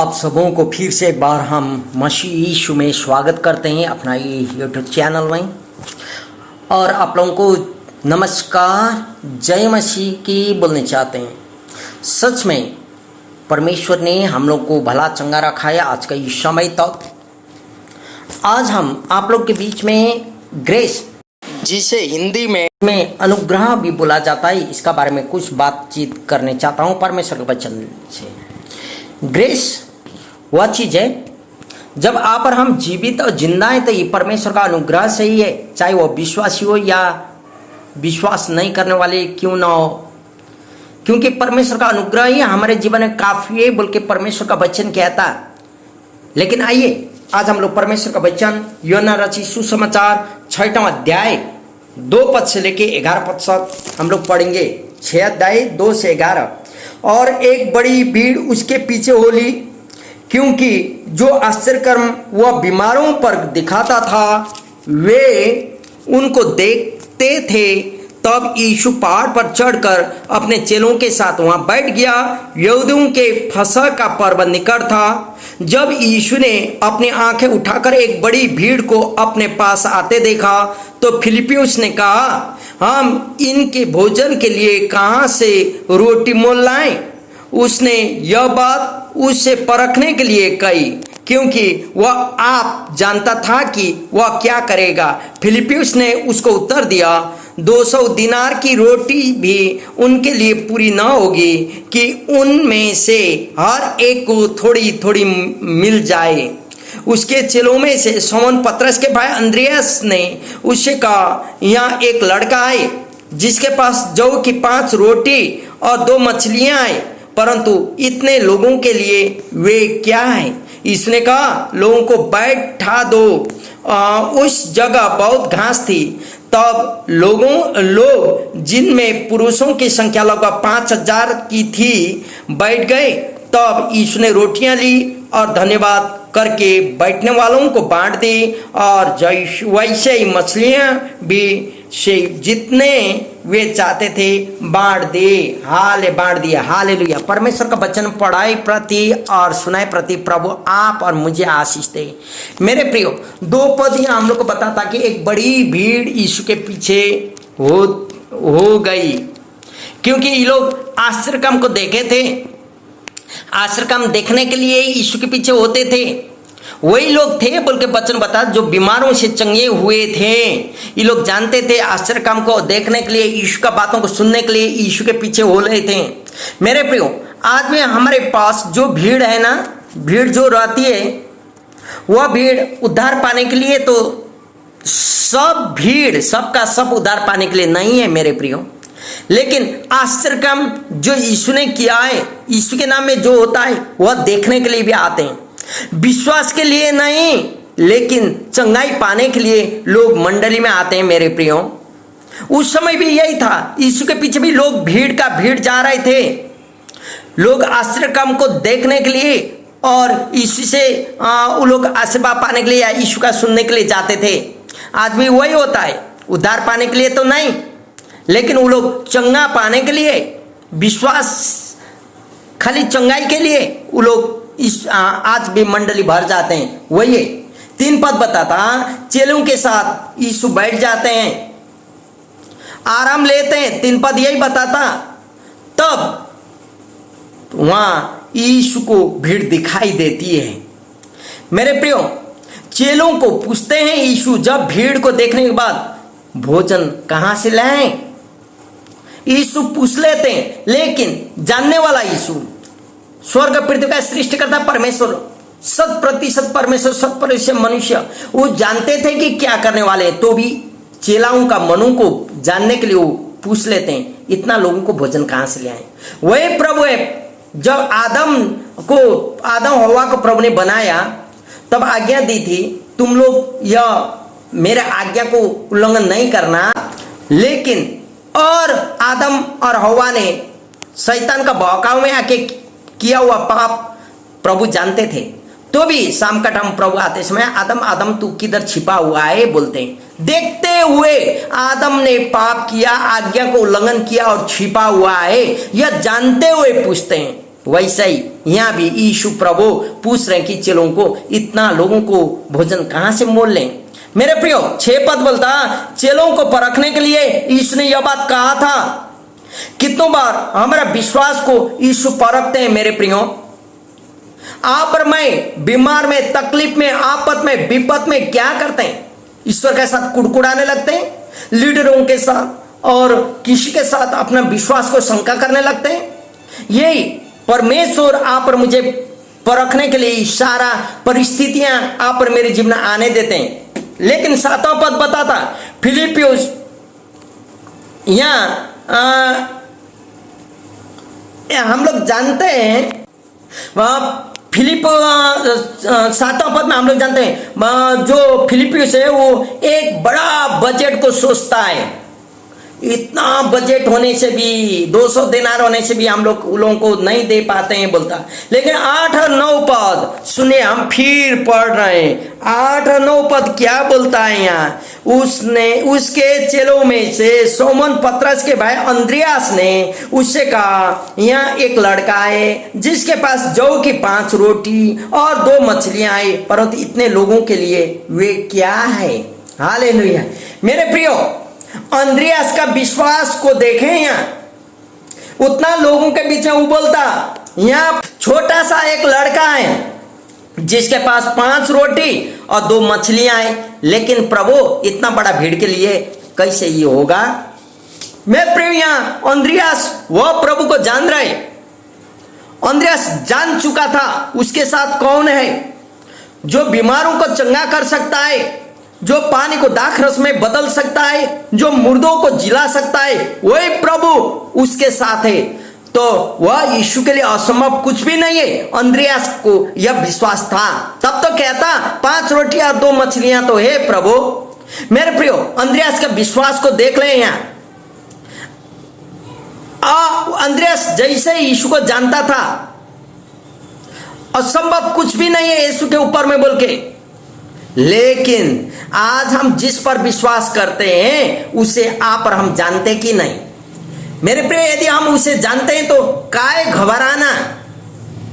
आप सबों को फिर से एक बार हम मसीह यीशु में स्वागत करते हैं अपना ये यूट्यूब चैनल में। और आप लोगों को नमस्कार, जय मसीह की बोलने चाहते हैं। सच में परमेश्वर ने हम लोग को भला चंगा रखा है आज का इस समय तक। आज हम आप लोग के बीच में ग्रेस, जिसे हिंदी में अनुग्रह भी बोला जाता है, इसका बारे में कुछ बातचीत करने चाहता हूँ परमेश्वर के वचन से। ग्रेस वह चीज़ है जब आप और हम जीवित और जिंदा हैं तो ये परमेश्वर का अनुग्रह से ही है, चाहे वो विश्वासी हो या विश्वास नहीं करने वाले क्यों ना हो, क्योंकि परमेश्वर का अनुग्रह ही हमारे जीवन में काफ़ी है बोल के परमेश्वर का वचन कहता। लेकिन आइए आज हम लोग परमेश्वर का वचन यूहन्ना रचित सुसमाचार 6वां अध्याय 2 पद से लेके 11 पद तक हम लोग पढ़ेंगे। 6 अध्याय 2 से 11। और एक बड़ी भीड़ उसके पीछे हो ली, क्योंकि जो आश्चर्यकर्म वह बीमारों पर दिखाता था वे उनको देखते थे। तब यीशु पहाड़ पर चढ़कर अपने चेलों के साथ वहां बैठ गया। यहूदियों के फसह का पर्व निकट था। जब यीशु ने अपनी आंखें उठाकर एक बड़ी भीड़ को अपने पास आते देखा तो फिलिप्पुस ने कहा, हम इनके भोजन के लिए कहाँ से रोटी मोल लाएं? उसने यह बात उससे परखने के लिए कही, क्योंकि वह आप जानता था कि वह क्या करेगा। फिलिप्पुस ने उसको उत्तर दिया, 200 दिनार की रोटी भी उनके लिए पूरी न होगी कि उनमें से हर एक को थोड़ी थोड़ी मिल जाए। उसके चेलों में से शमौन पतरस के भाई अंद्रियास ने उससे कहा, यहाँ एक लड़का है जिसके पास जौ की 5 रोटी और 2 मछलियां हैं, परंतु इतने लोगों के लिए वे क्या हैं? इसने कहा, लोगों को बैठा दो। उस जगह बहुत घास थी। तब लोग जिनमें पुरुषों की संख्या लगभग 5000 की थी बैठ गए। तब यीशु ने रोटियां ली और धन्यवाद करके बैठने वालों को बांट दी, और वैसे ही मछलियां भी से जितने वे चाहते थे बांट दिया। हालेलुया। परमेश्वर का वचन पढ़ाई प्रति और सुनाई प्रति प्रभु आप और मुझे आशीष दे। मेरे प्रियो, 2 पद यहाँ हम लोग को बताता कि एक बड़ी भीड़ यीशु के पीछे हो गई, क्योंकि ये लोग आश्चर्य काम को देखे थे। आश्चर्य काम देखने के लिए यीशु के पीछे होते थे। वही लोग थे बोल के वचन बता जो बीमारों से चंगे हुए थे। ये लोग जानते थे आश्चर्य काम को देखने के लिए, यीशु का बातों को सुनने के लिए यीशु के पीछे हो रहे थे। मेरे प्रियो, आज में हमारे पास जो भीड़ है ना, भीड़ जो रहती है वह भीड़ उद्धार पाने के लिए, तो सब भीड़ सबका सब उद्धार पाने के लिए नहीं है मेरे प्रियो। लेकिन आश्चर्य काम जो यीशु ने किया है, यीशु के नाम में जो होता है वह देखने के लिए भी आते हैं। विश्वास के लिए नहीं, लेकिन चंगाई पाने के लिए लोग मंडली में आते हैं मेरे प्रियो। उस समय भी यही था, यीशु के पीछे भी लोग भीड़ जा रहे थे। लोग आश्चर्य काम को देखने के लिए और यीशु से वो लोग आशीर्वाद पाने के लिए या यीशु का सुनने के लिए जाते थे। आज भी वही होता है, उद्धार पाने के लिए तो नहीं, लेकिन वो लोग चंगा पाने के लिए, विश्वास खाली चंगाई के लिए वो लोग आज भी मंडली भर जाते हैं। वही 3 पद बताता, चेलों के साथ यीशु बैठ जाते हैं, आराम लेते हैं। 3 पद यही बताता। तब वहां यीशु को भीड़ दिखाई देती है। मेरे प्रियो, चेलों को पूछते हैं यीशु जब भीड़ को देखने के बाद, भोजन कहां से लाएं? यीशु पूछ लेते हैं, लेकिन जानने वाला यीशु, स्वर्ग पृथ्वी का सृष्टि करता परमेश्वर, 100% परमेश्वर 100% मनुष्य, वो जानते थे कि क्या करने वाले हैं, तो भी चेलाओं का मनों को जानने के लिए वो पूछ लेते हैं, इतना लोगों को भोजन कहां से ले आए? वही प्रभु है, जब आदम हवा को प्रभु ने बनाया तब आज्ञा दी थी, तुम लोग यह मेरे आज्ञा को उल्लंघन नहीं करना। लेकिन और आदम और हवा ने शैतान का बहकाव में आके किया हुआ पाप प्रभु जानते थे, तो भी शाम का टाइम प्रभु आते समय, आदम तू किधर छिपा हुआ है बोलते हैं। देखते हुए आदम ने पाप किया, आज्ञा को उल्लंघन किया और छिपा हुआ है, यह जानते हुए पूछते हैं। वैसे ही यहाँ भी यीशु प्रभु पूछ रहे हैं कि चेलों को इतना लोगों को भोजन कहाँ से मोल लें। मेरे प्रियो 6 पद बोलता चेलों को परखने के लिए यीशु ने यह बात कहा था। कितनों बार हमारा विश्वास को यीशु परखते हैं मेरे प्रियो। आप और मैं बीमार में, तकलीफ में, आफत में, विपत में क्या करते हैं? ईश्वर के साथ कुड़कुड़ाने लगते हैं, लीडरों के साथ और किसी के साथ अपना विश्वास को शंका करने लगते हैं। यही परमेश्वर आप और मुझे परखने के लिए सारा परिस्थितियां आप और मेरे जीवन में आने देते हैं। लेकिन 7वां पद बताता फिलिपियोस यहाँ हम लोग जानते हैं फिलिप 7वां पद में हम लोग जानते हैं जो फिलिपियोस है वो एक बड़ा बजट को सोचता है। इतना बजट होने से भी 200 दिनार होने से भी हम लोगों को नहीं दे पाते हैं बोलता। लेकिन 8 और 9 पद सुने, हम फिर पढ़ रहे हैं 8 और 9 पद क्या बोलता है यहाँ। उसने उसके चेलों में से सोमन पतरस के भाई अंद्रियास ने उससे कहा, यहाँ एक लड़का है जिसके पास जौ की 5 रोटी और 2 मछलियां है, परंतु इतने लोगों के लिए वे क्या है। हालेलुया। मेरे प्रियो अंद्रियास का विश्वास को देखें यहाँ, उतना लोगों के बीच में वो बोलता, यहाँ छोटा सा एक लड़का है जिसके पास 5 रोटी और 2 मछलियां हैं, लेकिन प्रभु इतना बड़ा भीड़ के लिए कैसे ये होगा। मैं प्रिय यहाँ अंद्रियास वह प्रभु को जान रहे, अंद्रियास जान चुका था उसके साथ कौन है जो बीमारों को चंगा कर सकता है, जो पानी को दाख रस में बदल सकता है, जो मुर्दों को जिला सकता है, वही प्रभु उसके साथ है। तो वह यीशु के लिए असंभव कुछ भी नहीं है। अंद्रियास को यह विश्वास था, तब तो कहता 5 रोटियां 2 मछलियां तो है प्रभु। मेरे प्रियो अंद्रियास के विश्वास को देख ले यहाँ। अंद्रियास जैसे यीशु को जानता था, असंभव कुछ भी नहीं है यीशु के ऊपर में बोल के, लेकिन आज हम जिस पर विश्वास करते हैं उसे आप और हम जानते कि नहीं। मेरे प्रिय यदि हम उसे जानते हैं तो काहे घबराना,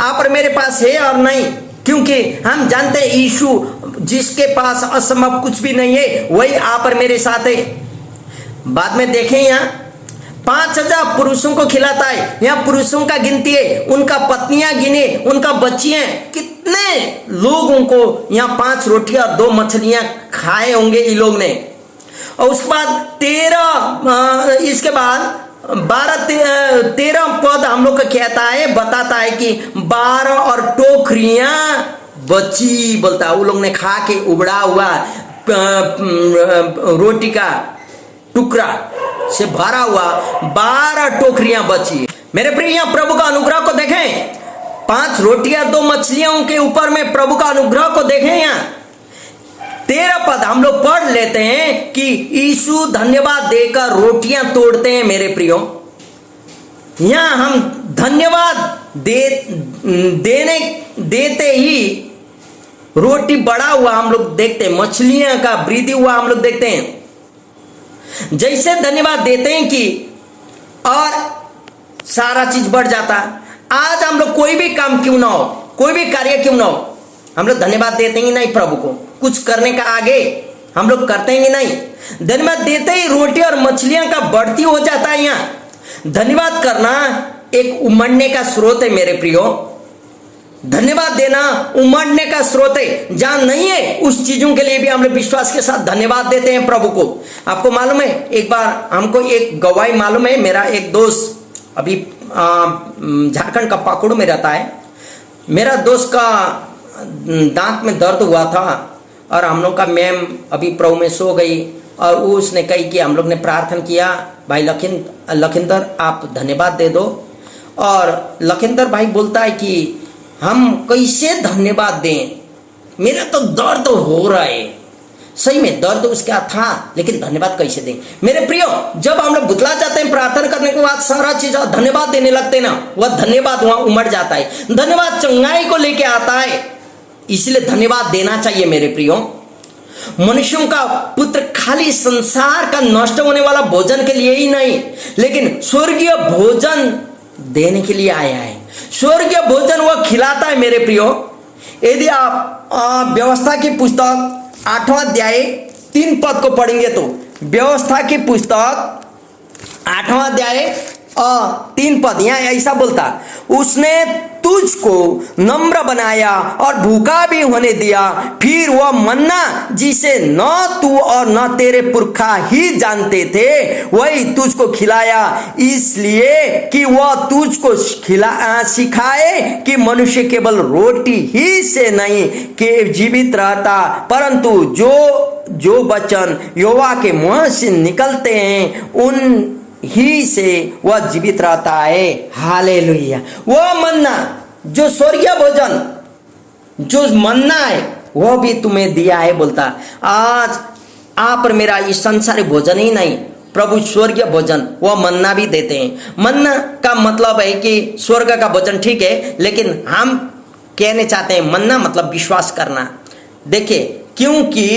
आप और मेरे पास है और नहीं, क्योंकि हम जानते हैं यीशु जिसके पास असंभव कुछ भी नहीं है वही आप और मेरे साथ है। बाद में देखें यहाँ 5000 पुरुषों को खिलाता है, यहाँ पुरुषों का गिनती है, उनका पत्नियां गिने, उनका बच्चियां, कितने लोगों को यहाँ 5 रोटियां और 2 मछलियां खाए होंगे इन लोग ने। और उसके बाद 13 इसके बाद 12-13 पद हम लोग का कहता है, बताता है कि 12 और टोकरियां बची बोलता, वो लोग ने खा के उबड़ा हुआ रोटी का टुकड़ा से भरा हुआ 12 टोकरियां बची। मेरे प्रिय प्रभु का अनुग्रह को देखें, 5 रोटियां 2 मछलियों के ऊपर में प्रभु का अनुग्रह को देखें। यहाँ 13 पद हम लोग पढ़ लेते हैं कि यीशु धन्यवाद देकर रोटियां तोड़ते हैं। मेरे प्रियो यहाँ हम धन्यवाद देते ही रोटी बड़ा हुआ हम लोग देखते हैं, मछलियां का वृद्धि हुआ हम लोग देखते हैं। जैसे धन्यवाद देते हैं कि और सारा चीज बढ़ जाता। आज हम लोग कोई भी काम क्यों ना हो, कोई भी कार्य क्यों ना हो, हम लोग धन्यवाद देते ही नहीं प्रभु को। कुछ करने का आगे हम लोग करते ही नहीं, धन्यवाद देते ही रोटी और मछलियां का बढ़ती हो जाता है। यहाँ धन्यवाद करना एक उमड़ने का स्रोत है मेरे प्रियो। धन्यवाद देना उमड़ने का स्रोत है। जहां नहीं है उस चीजों के लिए भी हम लोग विश्वास के साथ धन्यवाद देते हैं प्रभु को। आपको मालूम है, एक बार हमको एक गवाही मालूम है, मेरा एक दोस्त अभी झारखंड का पाकुड़ में रहता है। मेरा दोस्त का दांत में दर्द हुआ था और हम लोग का मैम अभी प्रभु में सो गई और उसने कही कि हम लोग ने प्रार्थना किया, भाई लखिंदर आप धन्यवाद दे दो। और लखिंदर भाई बोलता है कि हम कैसे धन्यवाद दें, मेरा तो दर्द हो रहा है। सही में दर्द उसका था, लेकिन धन्यवाद कैसे दें। मेरे प्रियो जब हम लोग बुतला जाते हैं प्रार्थना करने के बाद सारा चीज धन्यवाद देने लगते हैं ना, वह धन्यवाद वहां उमड़ जाता है। धन्यवाद चंगाई को लेके आता है, इसलिए धन्यवाद देना चाहिए मेरे प्रियो। मनुष्यों का पुत्र खाली संसार का नष्ट होने वाला भोजन के लिए ही नहीं, लेकिन स्वर्गीय भोजन देने के लिए आया है। स्वर्गीय भोजन वह खिलाता है मेरे प्रियो। यदि आप व्यवस्था की पुस्तक 8वां अध्याय 3 पद को पढ़ेंगे तो व्यवस्था की पुस्तक 8वां अध्याय 3 पद यहाँ ऐसा बोलता, उसने तुझको नम्र बनाया और भूखा भी होने दिया, फिर वह मन्ना जिसे न तू और न तेरे पुरखा ही जानते थे वही तुझको खिलाया, इसलिए कि वह तुझको सिखाए कि मनुष्य केवल रोटी ही से नहीं के जीवित रहता, परंतु जो वचन यहोवा के मुंह से निकलते हैं उन ही से वह जीवित रहता है। हालेलुया। वह मन्ना जो स्वर्गीय भोजन जो मन्ना है वह भी तुम्हें दिया है। बोलता आज आप और मेरा इस संसारी भोजन ही नहीं, प्रभु स्वर्गीय भोजन वह मन्ना भी देते हैं। मन्ना का मतलब है कि स्वर्ग का भोजन ठीक है, लेकिन हम कहने चाहते हैं मन्ना मतलब विश्वास करना। देखिए, क्योंकि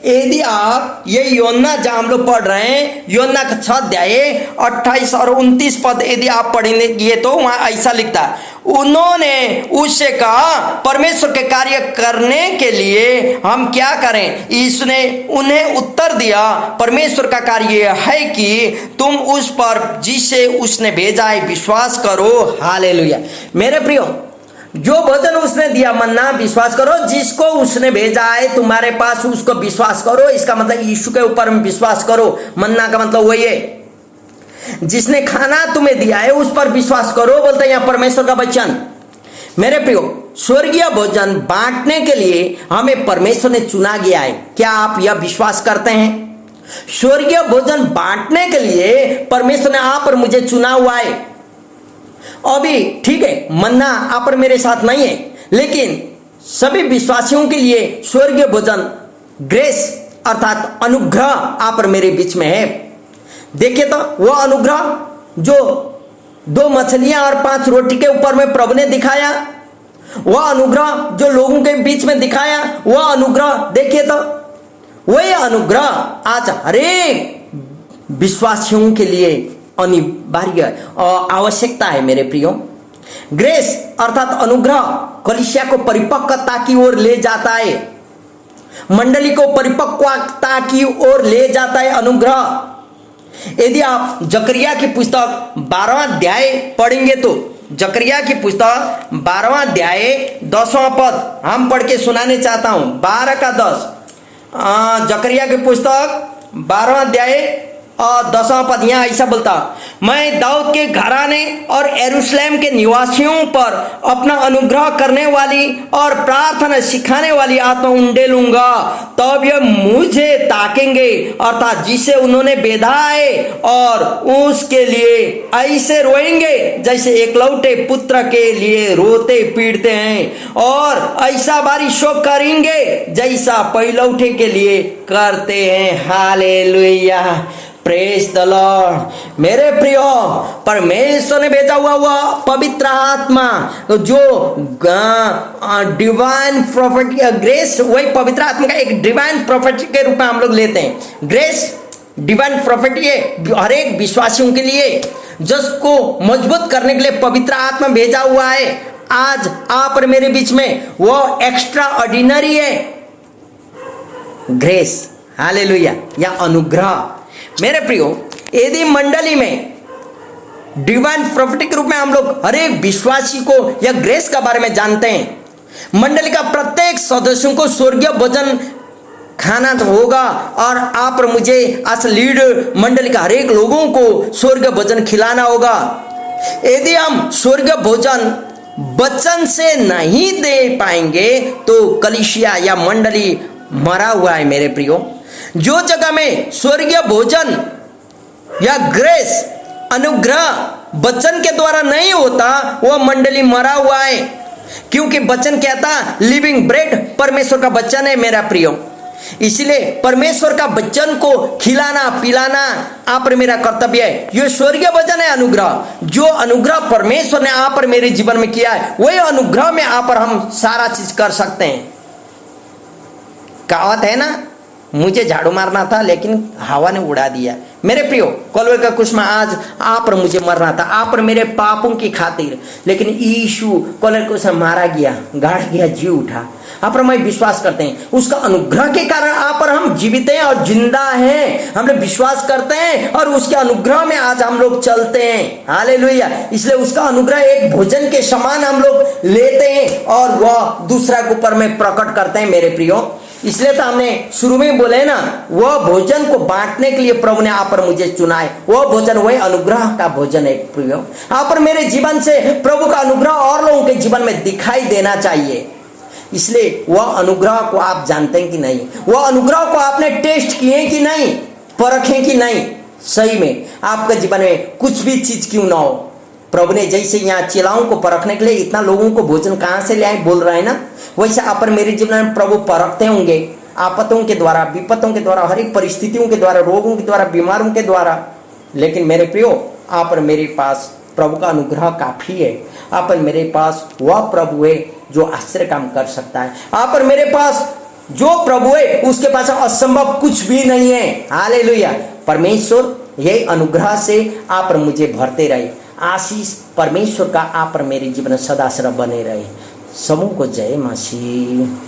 यदि आप ये योना जहां हम लोग पढ़ रहे हैं, योना का 6 अध्याय 28 और 29 पद यदि आप पढ़ेंगे तो वहां ऐसा लिखता, उन्होंने उससे कहा परमेश्वर के कार्य करने के लिए हम क्या करें? इसने उन्हें उत्तर दिया, परमेश्वर का कार्य है कि तुम उस पर जिसे उसने भेजा है विश्वास करो। हालेलुया। मेरे प्रियो, जो भोजन उसने दिया मन्ना विश्वास करो, जिसको उसने भेजा है तुम्हारे पास उसको विश्वास करो। इसका मतलब यीशु के ऊपर विश्वास करो। मन्ना का मतलब वही है, जिसने खाना तुम्हें दिया है उस पर विश्वास करो, बोलते हैं यहाँ परमेश्वर का वचन। मेरे प्रियो, स्वर्गीय भोजन बांटने के लिए हमें परमेश्वर ने चुना गया है। क्या आप यह विश्वास करते हैं? स्वर्गीय भोजन बांटने के लिए परमेश्वर ने आप और मुझे चुना हुआ है। अभी ठीक है, मन्ना आप और मेरे साथ नहीं है, लेकिन सभी विश्वासियों के लिए स्वर्गीय भोजन ग्रेस अर्थात अनुग्रह आप और मेरे बीच में है। देखिए तो वह अनुग्रह जो 2 मछलियां और 5 रोटी के ऊपर में प्रभु ने दिखाया, वह अनुग्रह जो लोगों के बीच में दिखाया, वह अनुग्रह देखिए तो वही अनुग्रह आज हरेक विश्वासियों के लिए अनिवार्य और आवश्यकता है। मेरे प्रियो, ग्रेस अर्थात अनुग्रह कलीसिया को परिपक्वता की ओर ले जाता है, मंडली को परिपक्वता की ओर ले जाता है अनुग्रह। यदि आप जकरिया की पुस्तक 12वां अध्याय पढ़ेंगे तो जकरिया की पुस्तक 12वां अध्याय 10वां पद हम पढ़ के सुनाने चाहता हूं। 12 का 10 जकरिया की पुस्तक 12वां अध्याय और 10वां पद यहाँ ऐसा बोलता, मैं दाऊद के घराने और यरूशलेम के निवासियों पर अपना अनुग्रह करने वाली और प्रार्थना सिखाने वाली आत्मा उंडेलूंगा, तब ये मुझे ताकेंगे अर्थात जिसे उन्होंने बेधा है, और उसके लिए ऐसे रोएंगे जैसे एकलौते पुत्र के लिए रोते पीड़ते हैं, और ऐसा भारी शोक करेंगे जैसा पहिलौठे के लिए करते हैं। Hallelujah, praise the Lord. मेरे प्रियो, परमेश्वर ने भेजा हुआ पवित्र आत्मा जो डिवाइन प्रॉपर्टी ग्रेस, वही पवित्र आत्मा का एक डिवाइन प्रॉपर्टी के रूप में हम लोग लेते हैं। ग्रेस डिवाइन प्रॉपर्टी है हर एक विश्वासियों के लिए, जिसको मजबूत करने के लिए पवित्र आत्मा भेजा हुआ है। आज आप और मेरे बीच में वो एक्स्ट्रा ऑर्डिनरी है ग्रेस। हालेलुया, या अनुग्रह। मेरे प्रियो, यदि मंडली में डिवाइन प्रॉपर्टी के रूप में हम लोग हर एक विश्वासी को या ग्रेस के बारे में जानते हैं, मंडली का प्रत्येक सदस्यों को स्वर्गीय भोजन खाना होगा, और आप और मुझे एज लीड मंडली का हर एक लोगों को स्वर्गीय भोजन खिलाना होगा। यदि हम स्वर्गीय भोजन वचन से नहीं दे पाएंगे तो कलीसिया या मंडली मरा हुआ है। मेरे प्रियो, जो जगह में स्वर्गीय भोजन या ग्रेस अनुग्रह वचन के द्वारा नहीं होता, वह मंडली मरा हुआ है, क्योंकि वचन कहता लिविंग ब्रेड परमेश्वर का वचन है। मेरा प्रियो, इसलिए परमेश्वर का वचन को खिलाना पिलाना आप और मेरा कर्तव्य है। यह स्वर्गीय वचन है अनुग्रह, जो अनुग्रह परमेश्वर ने आप और मेरे जीवन में किया है, वही अनुग्रह में आप और हम सारा चीज कर सकते हैं। कहावत है ना, मुझे झाड़ू मारना था लेकिन हवा ने उड़ा दिया। मेरे प्रियो कलवरी का क्रूस में आज आप पर मुझे मरना था, आप पर मेरे पापों की खातिर, लेकिन यीशु कलवरी के क्रूस में मारा गया, गाड़ गया, जी उठा। आप पर मैं विश्वास करते हैं, उसका अनुग्रह के कारण आप पर हम जीवित हैं और जिंदा हैं। हम लोग विश्वास करते हैं और उसके अनुग्रह में आज हम लोग चलते हैं। हालेलुया। इसलिए उसका अनुग्रह एक भोजन के समान हम लोग लेते हैं और वह दूसरा के ऊपर में प्रकट करते हैं। मेरे प्रियो इसलिए तो हमने शुरू में बोले ना, वह भोजन को बांटने के लिए प्रभु ने आप पर मुझे चुना है। वह भोजन वही अनुग्रह का भोजन है। प्रियो आप पर मेरे जीवन से प्रभु का अनुग्रह और लोगों के जीवन में दिखाई देना चाहिए। इसलिए वह अनुग्रह को आप जानते हैं कि नहीं, वह अनुग्रह को आपने टेस्ट किए कि नहीं, परखें कि नहीं। सही में आपके जीवन में कुछ भी चीज क्यों ना हो, प्रभु ने जैसे यहाँ चेलाओं को परखने के लिए इतना लोगों को भोजन कहाँ से ले आए बोल रहा है ना, वैसे आप पर मेरे जीवन में प्रभु परखते होंगे, आपतों के द्वारा, विपतों के द्वारा, हर एक परिस्थितियों के द्वारा, रोगों के द्वारा, बीमारों के द्वारा। लेकिन मेरे प्रियो आप पर मेरे पास प्रभु का अनुग्रह काफी है। आप पर मेरे पास वह प्रभु है जो आश्चर्य काम कर सकता है। आप पर मेरे पास जो प्रभु है उसके पास असंभव कुछ भी नहीं है। हालेलुया। परमेश्वर यही अनुग्रह से आप पर मुझे भरते रहे। आशीष परमेश्वर का आप पर मेरे जीवन सदा सर्वदा बने रहे। समूह को जय मसीह।